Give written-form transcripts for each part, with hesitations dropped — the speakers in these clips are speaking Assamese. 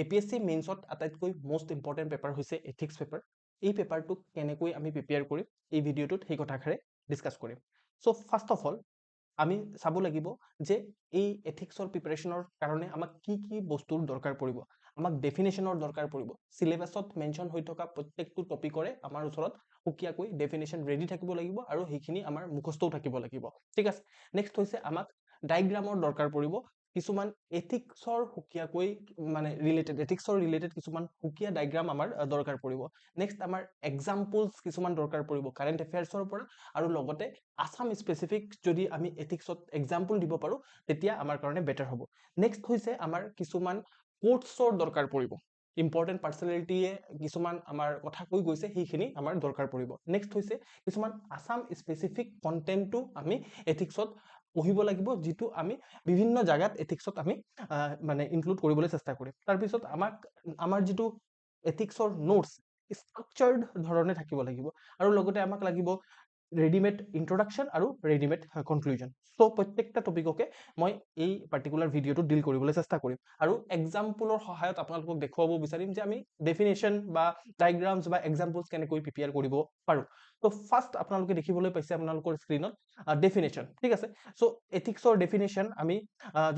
APSC মেইনছত আটাইতকৈ মোষ্ট ইম্পৰ্টেণ্ট পেপাৰ হৈছে এথিক্স পেপাৰ। এই পেপাৰটোক কেনেকৈ আমি প্ৰিপেয়াৰ কৰিম এই ভিডিঅ'টোত সেই কথাষাৰে ডিছকাছ কৰিম। চ' ফাৰ্ষ্ট অফ অল আমি চাব লাগিব যে এই এথিক্সৰ প্ৰিপাৰেশ্যনৰ কাৰণে আমাক কি কি বস্তুৰ দৰকাৰ পৰিব। আমাক ডেফিনেশ্যনৰ দৰকাৰ পৰিব। চিলেবাছত মেনশ্যন হৈ থকা প্ৰত্যেকটো টপিকৰে আমাৰ ওচৰত সুকীয়াকৈ ডেফিনেশ্যন ৰেডি থাকিব লাগিব আৰু সেইখিনি আমাৰ মুখস্থও থাকিব লাগিব। ঠিক আছে, নেক্সট হৈছে আমাক ডায়গ্ৰামৰ দৰকাৰ পৰিব। কিছুমান এথিক্সৰ সুকীয়াকৈ মানে এথিক্সৰ ৰিলেটেড কিছুমান সুকীয়া ডায়গ্ৰাম আমাৰ দৰকাৰ পৰিব। নেক্সট আমাৰ এক্সাম্পলছ কিছুমান দৰকাৰ পৰিব কাৰেণ্ট এফেয়াৰ্ছৰ পৰা, আৰু লগতে আছাম স্পেচিফিক যদি আমি এথিক্সত এক্সাম্পল দিব পাৰোঁ তেতিয়া আমাৰ কাৰণে বেটাৰ হ'ব। নেক্সট হৈছে আমাৰ কিছুমান কোটছৰ দৰকাৰ পৰিব। ইম্পৰ্টেণ্ট পাৰ্চনেলিটিয়ে কিছুমান আমাৰ কথা কৈ গৈছে, সেইখিনি আমাৰ দৰকাৰ পৰিব। নেক্সট হৈছে কিছুমান আছাম স্পেচিফিক কণ্টেণ্টটো আমি এথিক্সত পঢ়িব লাগিব, যিটো আমি বিভিন্ন জাগাত এথিক্সত আমি মানে ইনক্লুড কৰিবলৈ চেষ্টা কৰিম। তাৰপিছত আমাৰ যিটো এথিক্সৰ নোটছ ষ্ট্ৰাকচাৰ্ড ধৰণে থাকিব লাগিব, আৰু লগতে আমাক লাগিব ৰেডিমেড ইন্ট্ৰডাকশ্যন আৰু ৰেডিমেড কনক্লুজন। চ' প্ৰত্যেকটা টপিককে মই এই পাৰ্টিকুলাৰ ভিডিঅ'টো ডিল কৰিবলৈ চেষ্টা কৰিম, আৰু এক্সাম্পলৰ সহায়ত আপোনালোকক দেখুৱাব বিচাৰিম যে আমি ডেফিনেশ্যন বা ডায়গ্ৰামছ বা এক্সাম্পলছ কেনেকৈ প্ৰিপেয়াৰ কৰিব পাৰোঁ। ত' ফাৰ্ষ্ট আপোনালোকে দেখিবলৈ পাইছে আপোনালোকৰ স্ক্ৰীনত ডেফিনেশ্যন। ঠিক আছে, চ' এথিক্সৰ ডেফিনেশ্যন আমি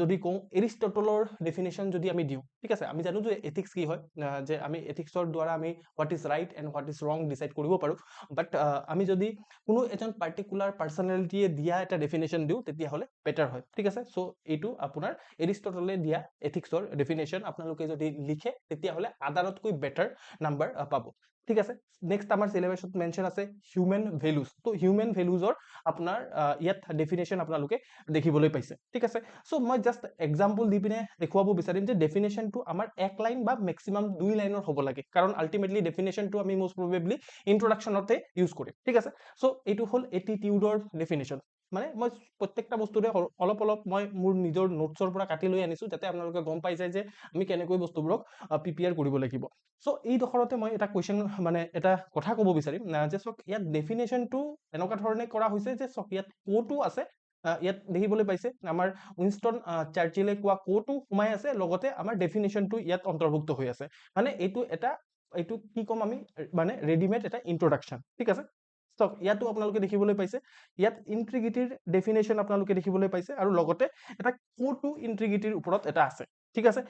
যদি কওঁ এৰিষ্টটলৰ ডেফিনেশ্যন যদি আমি দিওঁ, ঠিক আছে, আমি জানো যে এথিক্স কি হয়, যে আমি এথিক্সৰ দ্বাৰা আমি what is right and what is ৰং ডিচাইড কৰিব পাৰোঁ। বাট আমি যদি কোনো এজন পাৰ্টিকুলাৰ পাৰ্চনেলিটিয়ে দিয়া এটা ডেফিনেশ্যন দিওঁ তেতিয়াহ'লে বেটাৰ হয়। ঠিক আছে, চ' এইটো আপোনাৰ এৰিষ্টটলে দিয়া এথিক্সৰ ডেফিনেশ্যন আপোনালোকে যদি লিখে তেতিয়াহ'লে আদাৰতকৈ বেটাৰ নাম্বাৰ পাব। ঠিক আছে, নেক্সট আমাৰ চিলেবাছত মেনশ্যন আছে হিউমেন ভেলুজ। ত' হিউমেন ভেলুজৰ আপোনাৰ ইয়াত ডেফিনেশ্যন আপোনালোকে দেখিবলৈ পাইছে। ঠিক আছে, চ' মই জাষ্ট এক্সাম্পল দি পিনে দেখুৱাব বিচাৰিম যে ডেফিনেশ্যনটো আমাৰ 1 লাইন বা মেক্সিমাম 2 লাইনৰ হ'ব লাগে, কাৰণ আল্টিমেটলি ডেফিনেশ্যনটো আমি মোষ্ট প্ৰবেবলি ইন্ট্ৰডাকশ্যনতে ইউজ কৰিম। ঠিক আছে, চ' এইটো হ'ল এটিটিউডৰ ডেফিনেশ্যন। মানে মই প্ৰত্যেকটা বস্তুৰে অলপ অলপ মই মোৰ নিজৰ নোটছৰ পৰা কাটি লৈ আনিছোঁ, যাতে আপোনালোকে গম পাই যায় যে আমি কেনেকৈ বস্তুবোৰক প্ৰিপেয়াৰ কৰিব লাগিব। চ' এই ডখৰতে মই এটা কুৱেশ্যন মানে এটা কথা ক'ব বিচাৰিম যে চাওক ইয়াত ডেফিনেশ্যনটো এনেকুৱা ধৰণে কৰা হৈছে যে চাওক ইয়াত ক'টো আছে, ইয়াত দেখিবলৈ পাইছে আমাৰ উইনষ্টন চাৰ্চিলে কোৱা ক'টো সোমাই আছে, লগতে আমাৰ ডেফিনেশ্যনটো ইয়াত অন্তৰ্ভুক্ত হৈ আছে। মানে এইটো কি ক'ম আমি, মানে ৰেডিমেড এটা ইন্ট্ৰডাকশ্যন। ঠিক আছে, চাওক ইয়াতো আপোনালোকে দেখিবলৈ পাইছে, ইয়াত ইন্ট্ৰিগিটিৰ ডেফিনেশ্যন আপোনালোকে দেখিবলৈ পাইছে, আৰু লগতে এটা ক'টো ইন্ট্ৰিগিটিৰ ওপৰত এটা আছে। ঠিক আছে,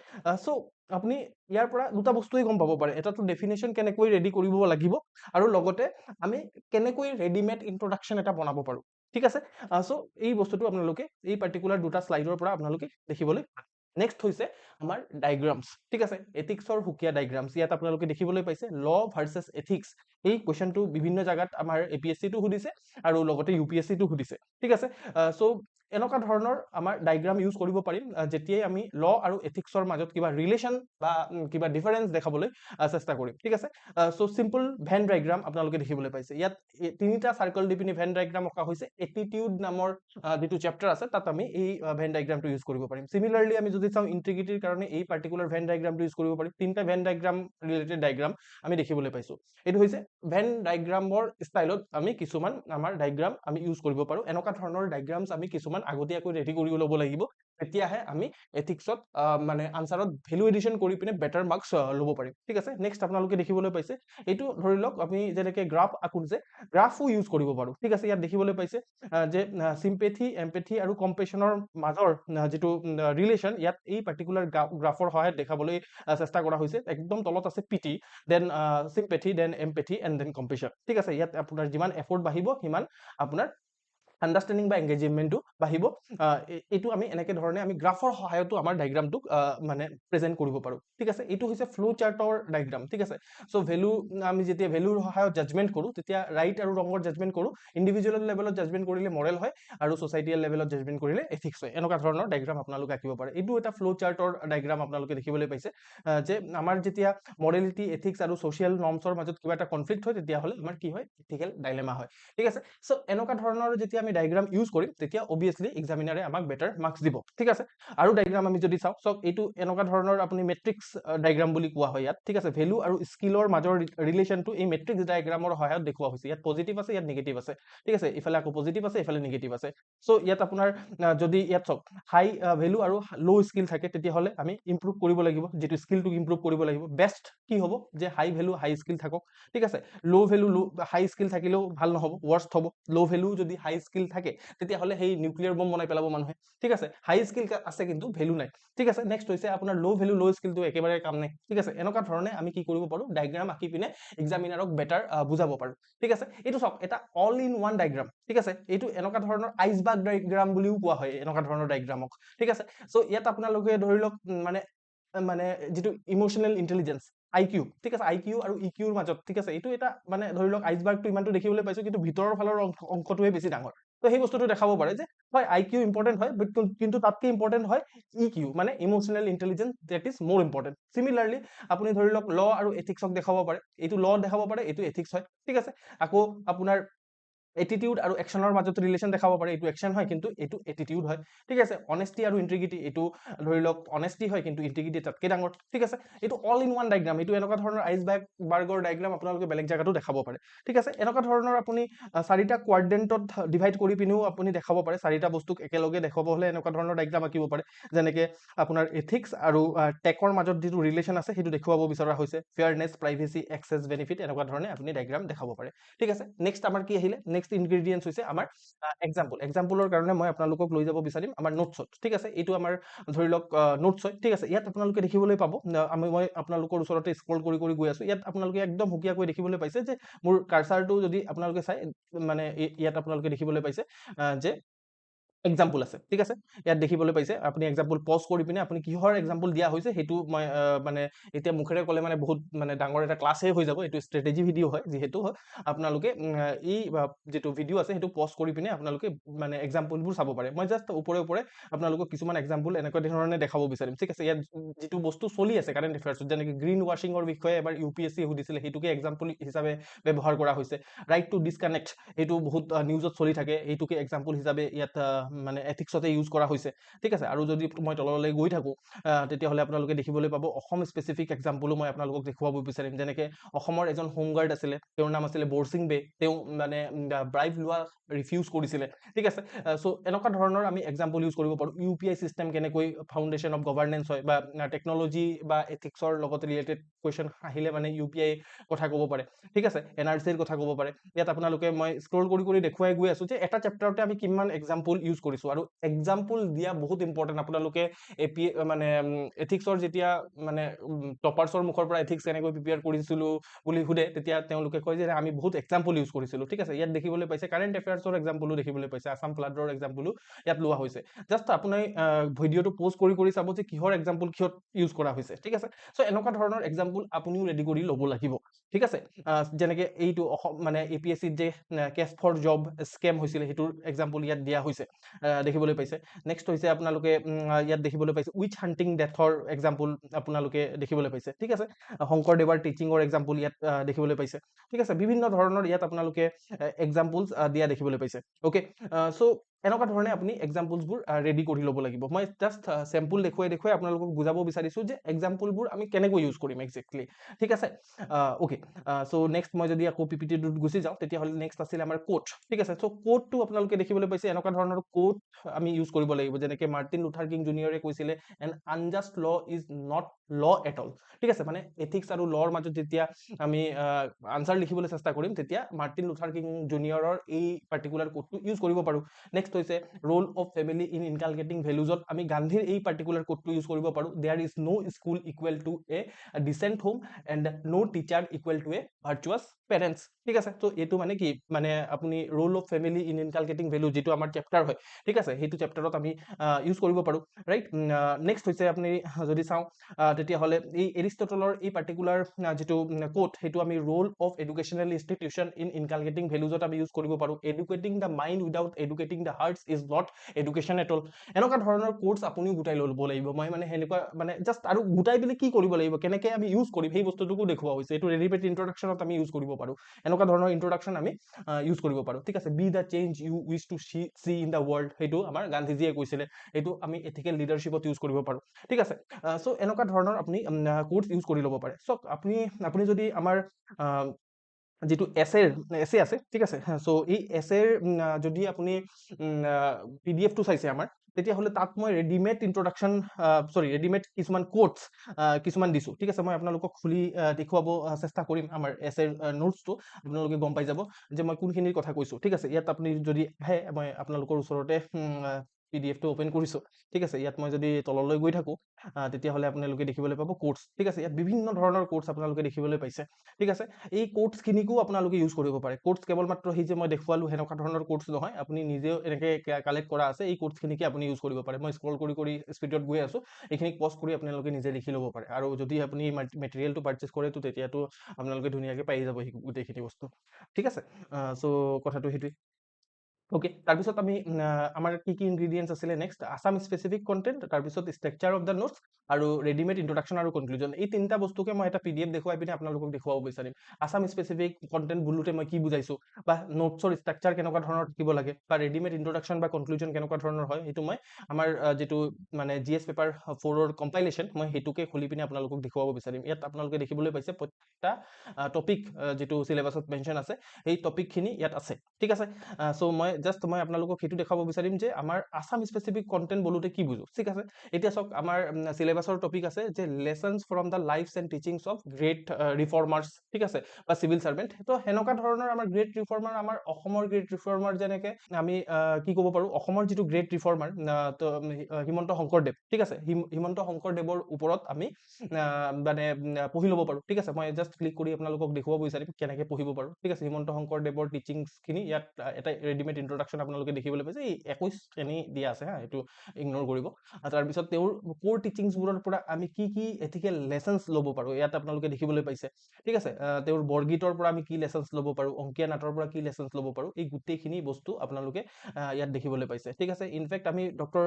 চ' আপুনি ইয়াৰ পৰা দুটা বস্তুৱেই গম পাব পাৰে, এটাটো ডেফিনেশ্যন কেনেকৈ ৰেডি কৰিব লাগিব, আৰু লগতে আমি কেনেকৈ ৰেডিমেড ইন্ট্ৰডাকশ্যন এটা বনাব পাৰোঁ। ঠিক আছে, চ' এই বস্তুটো আপোনালোকে এই পাৰ্টিকুলাৰ দুটা শ্লাইডৰ পৰা আপোনালোকে দেখিবলৈ পায়। নেক্সট হৈছে আমাৰ ডায়গ্ৰামছ। ঠিক আছে, এথিক্সৰ সুকীয়া ডায়গ্ৰামছ ইয়াত আপোনালোকে দেখিবলৈ পাইছে ল ভাৰ্চেছ এথিক্স। এই কুৱেশ্যনটো বিভিন্ন জাগাত আমাৰ APSC-টো সুধিছে আৰু লগতে UPSC-টো সুধিছে। ঠিক আছে, চ' এনেকুৱা ধৰণৰ আমাৰ ডায়গ্ৰাম ইউজ কৰিব পাৰিম যেতিয়াই আমি ল আৰু এথিক্সৰ মাজত কিবা ৰিলেশ্যন বা কিবা ডিফাৰেঞ্চ দেখাবলৈ চেষ্টা কৰিম। ঠিক আছে, চ' চিম্পল ভেন ডায়গ্ৰাম আপোনালোকে দেখিবলৈ পাইছে। ইয়াত তিনিটা চাৰ্কল দি পিনি ভেন ডায়গ্ৰাম অঁকা হৈছে। এটিটিউড নামৰ যিটো চেপ্টাৰ আছে তাত আমি এই ভেন ডায়গ্ৰামটো ইউজ কৰিব পাৰিম। চিমিলাৰলি আমি যদি চাওঁ ইন্ট্ৰিগিটিৰ কাৰণে এই পাৰ্টিকুলাৰ ভেন ডায়গ্ৰামটো ইউজ কৰিব পাৰিম। তিনিটা ভেন ডায়গ্ৰাম ৰিলেটেড ডায়গ্ৰাম আমি দেখিবলৈ পাইছোঁ। এইটো হৈছে ভেন ডায়গ্ৰামৰ ষ্টাইলত আমি কিছুমান আমাৰ ডায়গ্ৰাম আমি ইউজ কৰিব পাৰোঁ। এনেকুৱা ধৰণৰ ডায়গ্ৰামছ আমি কিছুমান আগতীয়াকৈ ৰেডি কৰি ল'ব লাগিব, তেতিয়াহে আমি এথিক্সত মানে আনচাৰত ভেলু এডিশ্যন কৰি পিনে বেটাৰ মাৰ্কছ ল'ব পাৰিম। ঠিক আছে, নেক্সট আপোনালোকে দেখিবলৈ পাইছে এইটো ধৰি লওক আমি যেনেকৈ গ্ৰাফ আঁকো যে গ্ৰাফো ইউজ কৰিব পাৰোঁ। ঠিক আছে, ইয়াত দেখিবলৈ পাইছে যে চিম্পেথি, এম্পেথি আৰু কম্পেশ্যনৰ মাজৰ যিটো ৰিলেশ্যন ইয়াত এই পাৰ্টিকুলাৰ গ্ৰাফৰ সহায়ত দেখাবলৈ চেষ্টা কৰা হৈছে। একদম তলত আছে pity, then sympathy, then empathy and then compassion. ঠিক আছে, ইয়াত আপোনাৰ যিমান এফৰ্ট বাঢ়িব সিমান আপোনাৰ আণ্ডাৰষ্টেণ্ডিং বা এংগেজমেণ্টটো বাঢ়িব। এইটো আমি এনেকে ধৰণে আমি গ্ৰাফৰ সহায়তো আমাৰ ডায়গ্ৰামটোক মানে প্ৰেজেণ্ট কৰিব পাৰোঁ। ঠিক আছে, এইটো হৈছে ফ্ল' চাৰ্টৰ ডায়গ্ৰাম। ঠিক আছে, চ' আমি যেতিয়া ভেলুৰ সহায়ত জাজমেণ্ট কৰোঁ তেতিয়া ৰাইট আৰু ৰঙৰ জাজমেণ্ট কৰোঁ। ইণ্ডিভিজুৱেল লেভেলত জাজমেণ্ট কৰিলে মৰেল হয়, আৰু ছ'চাইটিয়েল লেভেলত জাজমেণ্ট কৰিলে এথিক্স হয়। এনেকুৱা ধৰণৰ ডায়গ্ৰাম আপোনালোকে আঁকিব পাৰে। এইটো এটা ফ্ল' চাৰ্টৰ ডায়গ্ৰাম আপোনালোকে দেখিবলৈ পাইছে, যে আমাৰ যেতিয়া মৰেলিটি, এথিক্স আৰু ছ'চিয়েল নৰ্মছৰ মাজত কিবা এটা কনফ্লিক্ট হয় তেতিয়াহ'লে আমাৰ কি হয়, ইথিকেল ডাইলেমা হয়। ঠিক আছে, চ' এনেকুৱা ধৰণৰ যেতিয়া আমি আমি ডায়েগ্ৰাম ইউজ কৰিম তেতিয়া অবভিয়াছলি এক্সামিনাৰে আমাক বেটাৰ মাৰ্কছ দিব ঠিক আছে আৰু ডায়েগ্ৰাম আমি যদি চাওঁ চাওক এইটো এনেকুৱা ধৰণৰ আপুনি মেট্ৰিক্স ডায়েগ্ৰাম বুলি কোৱা হয় ইয়াত ঠিক আছে ভেলু আৰু স্কিলৰ মাজৰ ৰিলেশ্যনটো এই মেট্ৰিক্স ডায়েগ্ৰামৰ সহায়ত দেখুওৱা হৈছে ইয়াত পজিটিভ আছে ইয়াত নিগেটিভ আছে ঠিক আছে ইফালে আকৌ পজিটিভ আছে ইফালে নিগেটিভ আছে সো ইয়াত আপোনাৰ যদি ইয়াত চাওক হাই ভেলু আৰু লো স্কিল থাকে তেতিয়াহ'লে আমি ইমপ্ৰুভ কৰিব লাগিব যেটো স্কিলটোক ইমপ্ৰুভ কৰিব লাগিব বেষ্ট কি হ'ব যে হাই ভেলু হাই স্কিল থাকক ঠিক আছে লো ভেলু হাই স্কিল থাকিলেও ভাল নহ'ব ৱৰ্ষ্ট হ'ব লো ভেলু যদি হাই স্কিল থাকে তেতিয়াহ'লে সেই নিউক্লিয়াৰ বম বনাই পেলাব মানুহে ঠিক আছে হাই স্কিল আছে কিন্তু ভেলু নাই ঠিক আছে নেক্সট হৈছে আপোনাৰ লো ভেলু লো স্কিলটো একেবাৰে কাম নাই ঠিক আছে এনেকুৱা ধৰণে আমি কি কৰিব পাৰো ডায়েগ্ৰাম আঁকি পিনে এক্সামিনাৰক বেটাৰ বুজাব পাৰো ঠিক আছে এইটো চাওক এটা অল ইন ওৱান ডায়েগ্ৰাম ঠিক আছে এইটো এনেকুৱা ধৰণৰ আইসবাৰ্গ ডায়েগ্ৰাম বুলিও কোৱা হয় এনেকুৱা ধৰণৰ ডায়েগ্ৰামক ঠিক আছে সো ইয়াত আপোনালোকে ধৰি লওক মানে যেটো ইমোশনাল ইন্টেলিজেন্স আইকিউ ঠিক আছে আইকিউ আৰু ইকিউৰ মাজত ঠিক আছে এইটো এটা মানে ধৰি লওক আইসবাৰ্গটো ইমানটো দেখিবলৈ পাইছো কিন্তু ভিতৰৰ ফালৰ অংশটোৱে বেছি ডাঙৰ তো সেই বস্তুটো দেখাব পাৰে যে হয় আইকিউ ইম্পৰ্টেন্ট হয় কিন্তু তাতকৈ ইম্পৰ্টেন্ট হয় ইকিউ মানে emotional intelligence that is more important similarly আপুনি ধৰি লওক ল আৰু এথিক্সক দেখাব পাৰে এইটো ল দেখাব পাৰে এইটো এথিক্স হয় ঠিক আছে আকৌ আপোনাৰ এটিটিউড আৰু একশনৰ মাজত ৰিলেশ্যন দেখাব পাৰে এইটো একশন হয় কিন্তু এইটো এটিটিউড হয় ঠিক আছে অনেষ্টি আৰু ইন্টিগ্ৰিটি এইটো ধৰি লওক অনেষ্টি হয় কিন্তু ইন্টিগ্ৰিটি তাতকৈ ডাঙৰ ঠিক আছে এইটো অল ইন ওৱান ডায়েগ্ৰাম এইটো এনেকুৱা ধৰণৰ আইসবাৰ্গৰ ডায়েগ্ৰাম আপোনালোকে বেলেগ জায়গাতো দেখাব পাৰে ঠিক আছে এনেকুৱা ধৰণৰ আপুনি চাৰিটা কোৱাড্ৰেণ্টত ডিভাইড কৰি পিনেও আপুনি দেখাব পাৰে চাৰিটা বস্তুক একেলগে দেখাব হলে এনেকুৱা ধৰণৰ ডায়েগ্ৰাম আঁকিব পাৰে যেনেকে আপোনাৰ এথিক্স আৰু টেকৰ মাজত যিটো ৰিলেশ্যন আছে সেইটো দেখুৱাব বিচৰা হৈছে ফেয়াৰনেছ প্ৰাইভেচি এক্সেছ বেনিফিট এনেকুৱা ধৰণে আপুনি ডায়েগ্ৰাম দেখাব পাৰে ঠিক আছে নেক্সট আমাৰ কি আহিলে নেক্সট ইনগ্ৰেডিয়েন্টস হৈছে আমাৰ এক্সাম্পলৰ কাৰণে মই আপোনালোকক লৈ যাব বিচাৰিম আমাৰ নোটছত ঠিক আছে এইটো আমাৰ ধৰি লওক নোটছ হয় ঠিক আছে ইয়াত আপোনালোকে দেখিবলৈ পাব মই আপোনালোকৰ ওচৰতে স্ক্ৰল কৰি কৰি গৈ আছো ইয়াত আপোনালোকে একদম হুকিয়াকৈ দেখিবলৈ পাইছে যে মোৰ কাৰ্সাৰটো যদি আপোনালোকে চাই মানে ইয়াত আপোনালোকে দেখিবলৈ পাইছে যে এক্সাম্পল আছে ঠিক আছে ইয়াত দেখিবলৈ পাইছে আপুনি এক্সাম্পল পজ কৰি পিনে আপুনি কিহৰ এক্সাম্পল দিয়া হৈছে সেইটো মই মানে এতিয়া মুখেৰে ক'লে মানে বহুত মানে ডাঙৰ এটা ক্লাছে হৈ যাব এইটো ষ্ট্ৰেটেজি ভিডিঅ' হয় যিহেতু আপোনালোকে এই যেটো ভিডিঅ' আছে সেইটো পজ কৰি পিনে আপোনালোকে মানে এক্সাম্পলবোৰ চাব পাৰে মই জাস্ট ওপৰে আপোনালোকক কিছুমান এক্সাম্পল এনেকুৱা ধৰণে দেখাব বিচাৰিম ঠিক আছে ইয়াত যেটো বস্তু চলি আছে কাৰেণ্ট এফেয়াৰ্ছত যেনেকৈ গ্ৰীণ ৱাশ্বিঙৰ বিষয়ে এবাৰ ইউপিএছচি সুধিছিলে সেইটোকে এক্সাম্পল হিচাপে ব্যৱহাৰ কৰা হৈছে ৰাইট টু ডিছকানেক্ট এইটো বহুত নিউজত চলি থাকে এইটোকে এক্সাম্পল হিচাপে ইয়াত মানে এথিক্সতে ইউজ কৰা হৈছে ঠিক আছে আৰু যদি মই তললৈ গৈ থাকো তেতিয়াহ'লে আপোনালোকে দেখিবলৈ পাব অসম স্পেচিফিক এক্সাম্পলো মই আপোনালোকক দেখুৱাব বিচাৰিম যেনেকৈ অসমৰ এজন হোমগাৰ্ড আছিলে তেওঁৰ নাম আছিলে বৰছিং বে তেওঁ মানে ব্ৰাইভ লোৱা ৰিফিউজ কৰিছিলে ঠিক আছে সো এনেকুৱা ধৰণৰ আমি এক্সাম্পল ইউজ কৰিব পাৰোঁ ইউপিআই চিষ্টেম কেনেকৈ ফাউণ্ডেশ্যন অফ গভাৰ্নেন্স হয় বা টেকনলজি বা এথিক্সৰ লগত ৰিলেটেড কুৱেশ্যন আহিলে মানে ইউপিআই কথা ক'ব পাৰে ঠিক আছে এনআৰচিৰ কথা ক'ব পাৰে ইয়াত আপোনালোকে মই স্ক্ৰল কৰি দেখুৱাই গৈ আছো যে এটা চেপ্টাৰতে আমি কিমান এক্সাম্পল ইউজ কৰিছো আৰু এক্সাম্পল দিয়া বহুত ইম্পৰ্টেন্ট আপোনালোকে এপি মানে এথিক্সৰ যেতিয়া মানে টপাৰ্ছৰ মুখৰ পৰা এথিক্স কেনেকৈ প্ৰিপেয়াৰ কৰিছিলো বুলি সুধে তেতিয়া তেওঁলোকে কয় যে আমি বহুত এক্সাম্পল ইউজ কৰিছিলো ঠিক আছে ইয়াত দেখিবলৈ পাইছে কাৰেণ্ট এফেয়াৰ্ছৰ এক্সাম্পলো দেখিবলৈ পাইছে আসাম ফ্লাডৰ এক্সাম্পলো ইয়াত লোৱা হৈছে জাস্ট আপুনি ভিডিঅ'টো প'জ কৰি চাব যে কিহৰ এক্সাম্পল কিহত ইউজ কৰা হৈছে ঠিক আছে সো এনেকুৱা ধৰণৰ এক্সাম্পল আপুনিও ৰেডি কৰি ল'ব লাগিব ঠিক আছে যেনেকৈ এইটো মানে এপিএছচিত যে কেছ ফৰ জব স্কেম হৈছিলে সেইটোৰ এক্সাম্পল ইয়াত দিয়া হৈছে দেখিবলৈ পাইছে নেক্সট হৈছে আপোনালোকে ইয়াত দেখিবলৈ পাইছে উইচ হান্টিং ডেথৰ এক্সাম্পল আপোনালোকে দেখিবলৈ পাইছে ঠিক আছে শংকৰদেৱৰ টিচিঙৰ এক্সাম্পল ইয়াত দেখিবলৈ পাইছে ঠিক আছে বিভিন্ন ধৰণৰ ইয়াত আপোনালোকে এক্সাম্পলছ দিয়া দেখিবলৈ পাইছে ওকে সো এনেকুৱা ধৰণে আপুনি এক্সাম্পলছবোৰ ৰেডি কৰি ল'ব লাগিব মই জাস্ট চেম্পল দেখুৱাই আপোনালোকক বুজাব বিচাৰিছো যে এক্সাম্পলবোৰ আমি কেনেকৈ ইউজ কৰিম এক্সেক্টলি ঠিক আছে ওকে সো নেক্সট মই যদি আকৌ পিপিটিটোত গুচি যাওঁ তেতিয়াহ'লে নেক্সট আছিলে আমাৰ কোট ঠিক আছে সো কোটটো আপোনালোকে দেখিবলৈ পাইছে এনেকুৱা ধৰণৰ কোট আমি ইউজ কৰিব লাগিব যেনেকৈ মাৰ্টিন লুথাৰ কিং জুনিয়ৰে কৈছিলে এন আনজাষ্ট ল ইজ নট ল এট অল ঠিক আছে মানে এথিক্স আৰু লৰ মাজত যেতিয়া আমি আনসাৰ লিখিবলৈ চেষ্টা কৰিম তেতিয়া মাৰ্টিন লুথাৰ কিং জুনিয়ৰৰ এই পাৰ্টিকুলাৰ কোডটো ইউজ কৰিব পাৰোঁ নেক্সট হৈছে role of family in inculcating ভেলুজত আমি গান্ধীৰ এই পাৰ্টিকুলাৰ কোডটো ইউজ কৰিব পাৰোঁ there is no school equal to a decent home and no teacher equal to a virtuous parents ঠিক আছে তো এইটো মানে কি মানে আপুনি role of family in inculcating value যিটো আমাৰ চেপ্টাৰ হয় ঠিক আছে সেইটো চেপ্টাৰত আমি ইউজ কৰিব পাৰোঁ ৰাইট নেক্সট হৈছে আপুনি যদি চাওঁ তেতিয়াহ'লে এই এৰিষ্টটলৰ এই পাৰ্টিকুলাৰ যিটো কোট সেইটো আমি role of educational institution in inculcating ভেলুজত আমি ইউজ কৰিব পাৰোঁ। Educating the mind without educating the hearts is not education at all. এনেকুৱা ধৰণৰ কোৰ্চ আপুনিও গোটাই ল'ব লাগিব। মই মানে সেনেকুৱা মানে জাষ্ট আৰু গোটাই পেলাই কি কৰিব লাগিব, কেনেকৈ আমি ইউজ কৰিম সেই বস্তুটোকো দেখুওৱা হৈছে। এইটো ৰেডিমেড ইন্ট্ৰডাকশ্যনত আমি ইউজ কৰিব পাৰোঁ। এনেকুৱা ধৰণৰ ইন্ট্ৰডাকশ্যন আমি ইউজ কৰিব পাৰোঁ। ঠিক আছে, be the change you wish to see in the world, সেইটো আমাৰ গান্ধীজীয়ে কৈছিলে। এইটো আমি এথিকেল লিডাৰশ্বিপত ইউজ কৰিব পাৰোঁ। ঠিক আছে, চ' এনেকুৱা ধৰণৰ আপুনি কোৰ্চ ইউজ কৰি ল'ব পাৰে। চ' আপুনি যদি আমাৰ যিটো এছে আছে, ঠিক আছে, চ' এই এছেৰ যদি আপুনি PDF টো চাইছে আমাৰ, তেতিয়াহ'লে তাত মই ৰেডিমেড ইন্ট্ৰডাকশ্যন ৰেডিমেড কিছুমান কোটছ কিছুমান দিছোঁ। ঠিক আছে, মই আপোনালোকক খুলি দেখুৱাব চেষ্টা কৰিম আমাৰ এছেৰ নোটছটো। আপোনালোকে গম পাই যাব যে মই কোনখিনিৰ কথা কৈছোঁ। ঠিক আছে, ইয়াত আপুনি যদি আহে, মই আপোনালোকৰ ওচৰতে PDF টো অ'পেন কৰিছোঁ। ঠিক আছে, ইয়াত মই যদি তললৈ গৈ থাকোঁ তেতিয়াহ'লে আপোনালোকে দেখিবলৈ পাব কোৰ্চ। ঠিক আছে, ইয়াত বিভিন্ন ধৰণৰ কোৰ্চ আপোনালোকে দেখিবলৈ পাইছে। ঠিক আছে, এই কোৰ্চখিনিকো আপোনালোকে ইউজ কৰিব পাৰে। কোৰ্চ কেৱল মাত্ৰ সেই যে মই দেখুৱালোঁ সেনেকুৱা ধৰণৰ কোৰ্চ নহয়, আপুনি নিজেও এনেকৈ কালেক্ট কৰা আছে, এই কোৰ্চখিনিকে আপুনি ইউজ কৰিব পাৰে। মই স্ক্ৰল কৰি স্পীডত গৈ আছোঁ, এইখিনিক পজ কৰি আপোনালোকে নিজে লিখি ল'ব পাৰে। আৰু যদি আপুনি মেটেৰিয়েলটো পাৰ্চেছ কৰে তেতিয়াতো আপোনালোকে ধুনীয়াকৈ পাই যাব সেই গোটেইখিনি বস্তু। ঠিক আছে, চ' কথাটো সেইটোৱে। ওকে, তাৰপিছত আমি আমাৰ কি ইনগ্ৰিডিয়েণ্টছ আছিলে নেক্সট, আছাম স্পেচিফিক কণ্টেণ্ট, তাৰপিছত ষ্ট্ৰাকচাৰ অফ দ্য নোটছ আৰু ৰেডিমেড ইন্ট্ৰডাকশ্যন আৰু কনক্লুজন। এই তিনিটা বস্তুকে মই এটা PDF দেখুৱাই পিনে আপোনালোকক দেখুৱাব বিচাৰিম। আছাম স্পেচিফিক কণ্টেণ্ট বোলোতে মই কি বুজাইছোঁ, বা নোটছৰ ষ্ট্ৰাকচাৰ কেনেকুৱা ধৰণৰ থাকিব লাগে, বা ৰেডিমেড ইন্ট্ৰডাকশ্যন বা কনক্লুজন কেনেকুৱা ধৰণৰ হয়, সেইটো মই আমাৰ যিটো মানে GS পেপাৰ 4ৰ কম্পাইলেশ্যন, মই সেইটোকে খুলি পিনে আপোনালোকক দেখুৱাব বিচাৰিম। ইয়াত আপোনালোকে দেখিবলৈ পাইছে প্ৰত্যেকটা টপিক যিটো চিলেবাছত মেনশ্যন আছে, সেই টপিকখিনি ইয়াত আছে। ঠিক আছে, চ' মই আপোনালোকক সেইটো দেখাব বিচাৰিম যে আমাৰ আছাম স্পেচিফিক কণ্টেণ্ট বোলোতে কি বুজো। ঠিক আছে, এতিয়া চাওক, আমাৰ চিলেবাছৰ টপিক আছে যে lessons from the lives and teachings of great reformers. ঠিক আছে, বা চিভিল চাৰ্ভেণ্ট। তো সেনেকুৱা ধৰণৰ আমাৰ গ্ৰেট ৰিফৰ্মাৰ, আমাৰ অসমৰ গ্ৰেট ৰিফৰ্মাৰ, যেনেকৈ আমি কি ক'ব পাৰোঁ, অসমৰ যিটো গ্ৰেট ৰিফৰ্মাৰ হিমন্ত শংকৰদেৱ। ঠিক আছে, হিমন্ত শংকৰদেৱৰ ওপৰত আমি মানে পঢ়ি ল'ব পাৰোঁ। ঠিক আছে, মই জাষ্ট ক্লিক কৰি আপোনালোকক দেখুৱাব বিচাৰিম কেনেকৈ পঢ়িব পাৰোঁ। ঠিক আছে, হিমন্ত শংকৰদেৱৰ টিচিংছখিনি ইয়াত এটা ৰেডিমেড ইন্ট্ৰডাকশ্যন আপোনালোকে দেখিবলৈ পাইছে। এই 21 শ্ৰেণী দিয়া আছে, এইটো ইগন'ৰ কৰিব। তাৰপিছত তেওঁৰ কোৰ টিচিংছবোৰৰ পৰা আমি কি এথিকেল লেচনছ ল'ব পাৰোঁ, ইয়াত আপোনালোকে দেখিবলৈ পাইছে। ঠিক আছে, তেওঁৰ বৰগীতৰ পৰা আমি কি লেচনছ ল'ব পাৰোঁ, অংকীয়া নাটৰ পৰা কি লেচনছ ল'ব পাৰোঁ, এই গোটেইখিনি বস্তু আপোনালোকে ইয়াত দেখিবলৈ পাইছে। ঠিক আছে, ইনফেক্ট আমি ডক্টৰ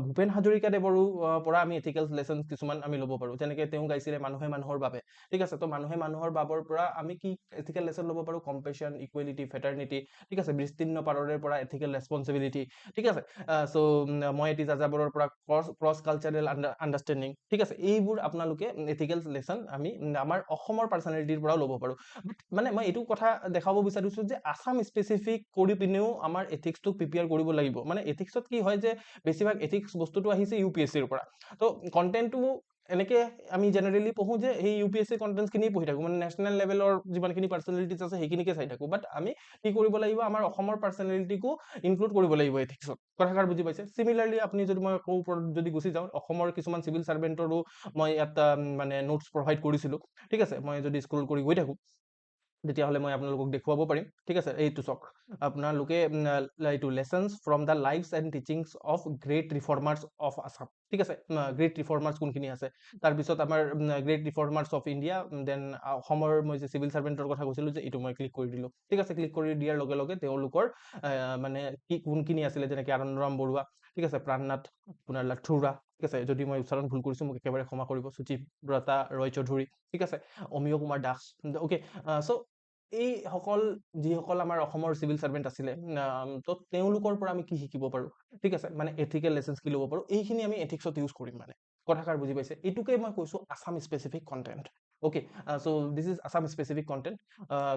ভূপেন হাজৰিকাদেৱৰো পৰা আমি এথিকেল লেচনছ কিছুমান আমি ল'ব পাৰোঁ। যেনেকৈ তেওঁ গাইছিলে মানুহে মানুহৰ বাবে। ঠিক আছে, তো মানুহে মানুহৰ বাবৰ পৰা আমি কি এথিকেল লেচন ল'ব পাৰোঁ, কম্পেশ্যন, ইকুৱেলিটি, ফেটাৰ্নিটি। ঠিক আছে, বিস্তীৰ্ণ পাৰৰে পৰা এথিকেল ৰেছপঞ্চিবিলিটি। ঠিক আছে, চ' মই এটি যাযাবৰৰ পৰা ক্ৰছ কালচাৰেল আণ্ডাৰষ্টেণ্ডিং। ঠিক আছে, এইবোৰ আপোনালোকে এথিকেল লেচন আমি আমাৰ অসমৰ পাৰ্চনেলিটিৰ পৰাও ল'ব পাৰোঁ। মানে মই এইটো কথা দেখাব বিচাৰিছোঁ যে আছাম স্পেচিফিক কৰি পিনেও আমাৰ এথিক্সটোক প্ৰিপেয়াৰ কৰিব লাগিব। মানে এথিক্সত কি হয় যে বেছিভাগ এথিক্স বস্তুটো আহিছে UPSCৰ পৰা। তো কণ্টেণ্টটো এনেকৈ আমি জেনেৰেলি পঢ়োঁ যে সেই UPSC কণ্টেণ্টছখিনি পঢ়ি থাকোঁ, মানে নেশ্যনেল লেভেলৰ যিমানখিনি পাৰ্চনেলিটিজ আছে সেইখিনিকে চাই থাকোঁ। বাট আমি কি কৰিব লাগিব, আমাৰ অসমৰ পাৰ্চনেলিটিকো ইনক্লুড কৰিব লাগিব এথিক্সত। কথাষাৰ বুজি পাইছে? চিমিলাৰলি আপুনি যদি মই ওপৰত যদি গুচি যাওঁ, অসমৰ কিছুমান চিভিল চাৰ্ভেণ্টৰো মই ইয়াত মানে নোটছ প্ৰভাইড কৰিছিলোঁ। ঠিক আছে, মই যদি স্ক্ৰল কৰি গৈ থাকোঁ তেতিয়াহ'লে মই আপোনালোকক দেখুৱাব পাৰিম। ঠিক আছে, এইটো চাওক, আপোনালোকে এইটো lessons from the lives and teachings of great reformers of Assam. ঠিক আছে, গ্ৰেট ৰিফৰ্মাৰ্ছ কোনখিনি আছে, তাৰপিছত আমাৰ great reformers of India, then অসমৰ মই যে চিভিল চাৰ্ভেণ্টৰ কথা কৈছিলোঁ যে এইটো মই ক্লিক কৰি দিলোঁ। ঠিক আছে, ক্লিক কৰি দিয়াৰ লগে লগে তেওঁলোকৰ মানে কোনখিনি আছিলে, যেনেকৈ আনন্দৰাম বৰুৱা। ঠিক আছে, প্ৰাণনাথ আপোনাৰ লাথুৰা। ঠিক আছে, যদি মই উচ্চাৰণ ভুল কৰিছোঁ মোক একেবাৰে ক্ষমা কৰিব। সুচিব্ৰতা ৰয় চৌধুৰী। ঠিক আছে, অমিয় কুমাৰ দাস। অ'কে, চ' এইসকল যিসকল আমাৰ অসমৰ চিভিল চাৰ্ভেণ্ট আছিলে, তো তেওঁলোকৰ পৰা আমি কি শিকিব পাৰোঁ। ঠিক আছে, মানে এথিকেল লেচনছ কি ল'ব পাৰোঁ, এইখিনি আমি এথিক্সত ইউজ কৰিম। মানে কথাষাৰ বুজি পাইছে? এইটোকে মই কৈছোঁ Assam specific content. Okay, so' this is Assam specific content.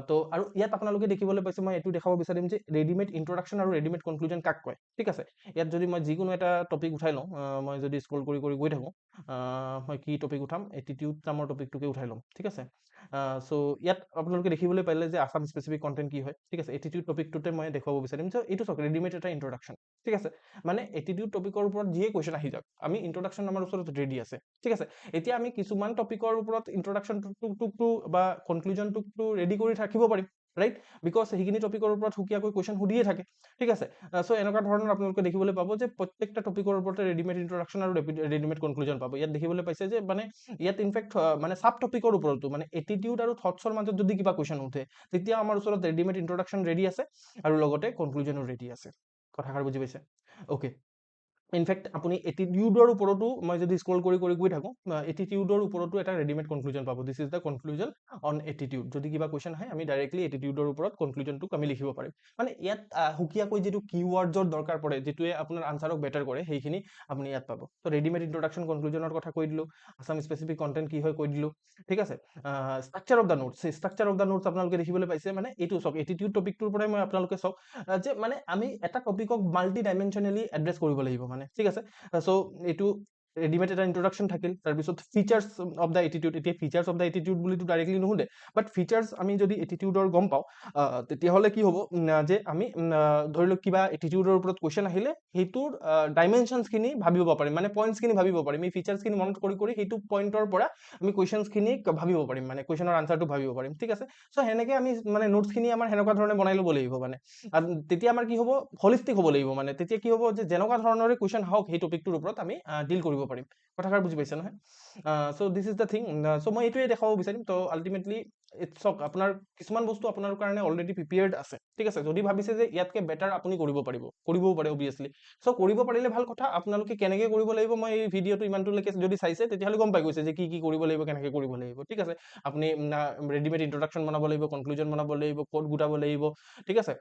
তো আৰু ইয়াত আপোনালোকে দেখিবলৈ পাইছে, মই এইটো দেখাব বিচাৰিম যে ৰেডিমেড ইন্ট্ৰডাকশ্যন আৰু ৰেডিমেড কনক্লুজন কাক কয়। ঠিক আছে, ইয়াত যদি মই যিকোনো এটা টপিক উঠাই লওঁ, মই যদি স্ক্ৰল কৰি গৈ থাকোঁ, মই কি টপিক উঠাম, এটিটিউড নামৰ টপিকটোকে উঠাই ল'ম। ঠিক আছে, চ' ইয়াত আপোনালোকে দেখিবলৈ পালে যে আছাম স্পেচিফিক কণ্টেণ্ট কি হয়। ঠিক আছে, এটিটিউড টপিকটোতে মই দেখুৱাব বিচাৰিম যে এইটো চাওক, ৰেডিমেড এটা ইন্ট্ৰডাকশ্যন। ঠিক আছে, মানে এটিটিউড টপিকৰ ওপৰত যিয়ে কুৱেশ্যন আহি যাওক, আমি ইন্ট্ৰডাকশ্যন আমাৰ ওচৰত ৰেডি আছে। ঠিক আছে, এতিয়া আমি কিছুমান টপিকৰ ওপৰত ইন্ট্ৰডাকশ্যনটো বা কনক্লুজনটো ৰেডি কৰি ৰাখিব পাৰিম। ৰাইট, বিকজ সেইখিনি টপিকৰ ওপৰত সুকীয়াকৈ কুৱেশ্যন সুধিয়ে থাকে, ঠিক আছে। চ' এনেকুৱা ধৰণৰ আপোনালোকে দেখিবলৈ পাব যে প্ৰত্যেকটা টপিকৰ ওপৰতে ৰেডিমেড ইন্ট্ৰডাকশ্যন আৰু ৰেডিমেড কনক্লুজন পাব। ইয়াত দেখিবলৈ পাইছে যে মানে ইয়াত ইনফেক্ট মানে চাব টপিকৰ ওপৰতো মানে এটিটিউড আৰু থটছৰ মাজত যদি কিবা কুৱেশ্যন উঠে তেতিয়া আমাৰ ওচৰত ৰেডিমেড ইন্ট্ৰডাকশ্যন ৰেডি আছে আৰু লগতে কনক্লুজনো ৰেডি আছে। কথাষাৰ বুজি পাইছে? অ'কে, ইনফেক্ট আপুনি এটিটিউডৰ ওপৰতো মই যদি স্ক্ৰল কৰি কৰি গৈ থাকোঁ, এটিটিউডৰ ওপৰতো এটা ৰেডিমেড কনক্লুজন পাব। This is the conclusion on attitude. যদি কিবা কুৱেশ্যন আহে আমি ডাইৰেক্টলি এটিটিউডৰ ওপৰত কনক্লুজনটোক আমি লিখিব পাৰিম। মানে ইয়াত সুকীয়াকৈ যিটো কিৱৰ্ডছৰ দৰকাৰ পৰে, যিটোৱে আপোনাৰ আনচাৰক বেটাৰ কৰে, সেইখিনি আপুনি ইয়াত পাব। ত' ৰেডিমেড ইন্ট্ৰডাকশ্যন কনক্লুজনৰ কথা কৈ দিলোঁ, আছাম স্পেচিফিক কণ্টেণ্ট কি হয় কৈ দিলোঁ, ঠিক আছে। Structure of the notes, structure of the notes আপোনালোকে দেখিবলৈ পাইছে। মানে এইটো চাওক, এটিটিউড টপিকটোৰ পৰাই মই আপোনালোকে চাওক যে মানে আমি এটা টপিকক মাল্টি ডাইমেনশ্যনেলি এড্ৰেছ কৰিব লাগিব মানে, ঠিক আছে। চ' এইটো ৰেডিমেড এটা ইন্ট্ৰডাকশ্যন থাকিল, তাৰপিছত ফিচাৰ্ছ অফ দ্য এটিটিউড। এতিয়া ফিচাৰ্ছ অফ দ্য এটিটিউড বুলিতো ডাইৰেক্টলি নুসুধে, বাট ফিচাৰ্ছ আমি যদি এটিটিউডৰ গম পাওঁ তেতিয়াহ'লে কি হ'ব যে আমি ধৰি লওক কিবা এটিটিউডৰ ওপৰত কুৱেশ্যন আহিলে সেইটোৰ ডাইমেনশ্যনছখিনি ভাবিব পাৰিম, মানে পইণ্টছখিনি ভাবিব পাৰিম। এই ফিচাৰ্ছখিনি মনত কৰি কৰি সেইটো পইণ্টৰ পৰা আমি কুৱেশ্যনছখিনি ভাবিব পাৰিম, মানে কুৱেশ্যনৰ আনচাৰটো ভাবিব পাৰিম, ঠিক আছে। চ' সেনেকৈ আমি মানে নোটছখিনি আমাৰ সেনেকুৱা ধৰণে বনাই ল'ব লাগিব মানে। আৰু তেতিয়া আমাৰ কি হ'ব, হলিষ্টিক হ'ব লাগিব মানে। তেতিয়া কি হ'ব যে যেনেকুৱা ধৰণৰে কুৱেশ্যন আহক সেই টপিকটোৰ ওপৰত আমি ডিল কৰিব পাৰিম। কথাষাৰ বুজি পাইছে নহয়? চ' দিছ ইজ দ্য থিং। চ' মই এইটোৱে দেখাব বিচাৰিম। ত' আল্টিমেটলি চাওক, আপোনাৰ কিছুমান বস্তু আপোনাৰ কাৰণে অলৰেডি প্ৰিপেয়াৰ্ড আছে, ঠিক আছে। যদি ভাবিছে যে ইয়াতকৈ বেটাৰ আপুনি কৰিব পাৰিব, কৰিবও পাৰে অবভিয়াছলি। চ' কৰিব পাৰিলে ভাল কথা। আপোনালোকে কেনেকৈ কৰিব লাগিব, মই এই ভিডিঅ'টো ইমানটোলৈকে যদি চাইছে তেতিয়াহ'লে গম পাই গৈছে যে কি কি কৰিব লাগিব, কেনেকৈ কৰিব লাগিব, ঠিক আছে। আপুনি ৰেডিমেড ইন্ট্ৰডাকশ্যন বনাব লাগিব, কনক্লুজন বনাব লাগিব, কোড গোটাব লাগিব, ঠিক আছে,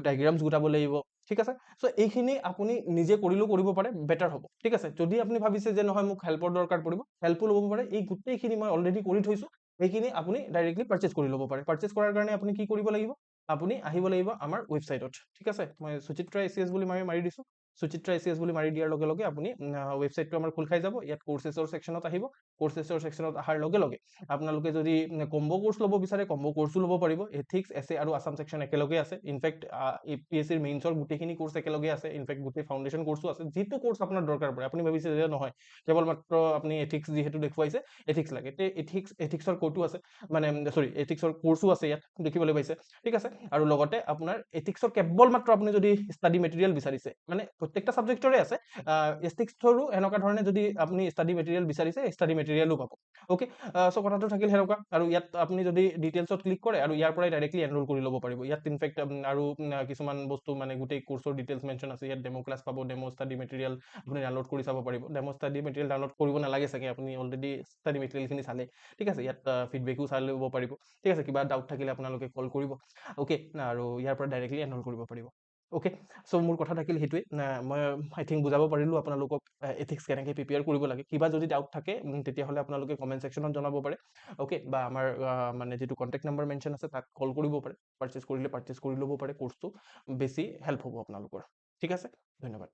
ডায়েগ্ৰামছ গোটাব লাগিব, ঠিক আছে। চ' এইখিনি আপুনি নিজে কৰিলেও কৰিব পাৰে, বেটাৰ হ'ব, ঠিক আছে। যদি আপুনি ভাবিছে যে নহয় মোক হেল্পৰ দৰকাৰ পৰিব, হেল্পো ল'ব পাৰে। এই গোটেইখিনি মই অলৰেডি কৰি থৈছোঁ, সেইখিনি আপুনি ডাইৰেক্টলি পাৰ্চেছ কৰি ল'ব পাৰে। পাৰ্চেছ কৰাৰ কাৰণে আপুনি কি কৰিব লাগিব, আপুনি আহিব লাগিব আমাৰ ৱেবছাইটত, ঠিক আছে। মই সুচিত্ৰা এচিএছ বুলি মাৰি দিছোঁ। সুচিত্ৰা এচিএছ বুলি মাৰি দিয়াৰ লগে লগে আপুনি ৱেবছাইটটো আমাৰ খোল খাই যাব। ইয়াত কৰ্চেছৰ ছেকশ্যনত আহিব। কৰ্চেছৰ ছেকশ্যনত অহাৰ লগে লগে আপোনালোকে যদি কম্বো কোৰ্চ ল'ব বিচাৰে কম্বো কোৰ্চো ল'ব পাৰিব। এথিক্স, এছে আৰু আছাম ছেকশ্যন একেলগে আছে। ইনফেক্ট APSCৰ মেইনছৰ গোটেইখিনি কোৰ্চ একেলগে আছে। ইনফেক্ট গোটেই ফাউণ্ডেশ্যন কোৰ্চো আছে। যিটো কোৰ্চ আপোনাৰ দৰকাৰ পৰে, আপুনি ভাবিছে যে নহয় কেৱল মাত্ৰ আপুনি এথিক্স যিহেতু দেখুৱাইছে এথিক্স লাগে, তে এথিক্সৰ কোৰ্চো আছে, মানে চৰি এথিক্সৰ কোৰ্চো আছে ইয়াত দেখিবলৈ পাইছে, ঠিক আছে। আৰু লগতে আপোনাৰ এথিক্সৰ কেৱল মাত্ৰ আপুনি যদি ষ্টাডি মেটেৰিয়েল বিচাৰিছে, মানে প্ৰত্যেকটা ছাবজেক্টৰে আছে, এথিক্সৰো এনেকুৱা ধৰণে যদি আপুনি ষ্টাডি মেটেৰিয়েল বিচাৰিছে ষ্টাডি মেটেৰিয়েলো পাব। অ'কে, চ' কথাটো থাকিল সেনেকুৱা। আৰু ইয়াত আপুনি যদি ডিটেইলছত ক্লিক কৰে আৰু ইয়াৰ পৰাই ডাইৰেক্টলি এনৰোল কৰি ল'ব পাৰিব। ইয়াত ইনফেক্ট আৰু কিছুমান বস্তু মানে গোটেই কোৰ্চৰ ডিটেইলছ মেনশ্যন আছে। ইয়াত ডেমো ক্লাছ পাব, ডেমো ষ্টাডি মেটেৰিয়েল আপুনি ডাউনলোড কৰি চাব পাৰিব। ডেমো ষ্টাডি মেটেৰিয়েল ডাউনলোড কৰিব নালাগে চাগে, আপুনি অলৰেডি ষ্টাডি মেটেৰিয়েলখিনি চালে, ঠিক আছে। ইয়াত ফিডবেকো চাই ল'ব পাৰিব, ঠিক আছে। কিবা ডাউট থাকিলে আপোনালোকে কল কৰিব, অ'কে, আৰু ইয়াৰ পৰা ডাইৰেক্টলি এনৰোল কৰিব পাৰিব। অ'কে, চ' মোৰ কথা থাকিল সেইটোৱে। মই আই থিংক বুজাব পাৰিলোঁ আপোনালোকক এথিক্স কেনেকৈ প্ৰিপেয়াৰ কৰিব লাগে। কিবা যদি ডাউট থাকে তেতিয়াহ'লে আপোনালোকে কমেণ্ট ছেকশ্যনত জনাব পাৰে, অ'কে, বা আমাৰ মানে যিটো কণ্টেক্ট নাম্বাৰ মেনশ্যন আছে তাত কল কৰিব পাৰে। পাৰ্চেছ কৰিলে পাৰ্চেছ কৰি ল'ব পাৰে কোৰ্চটো, বেছি হেল্প হ'ব আপোনালোকৰ, ঠিক আছে। ধন্যবাদ।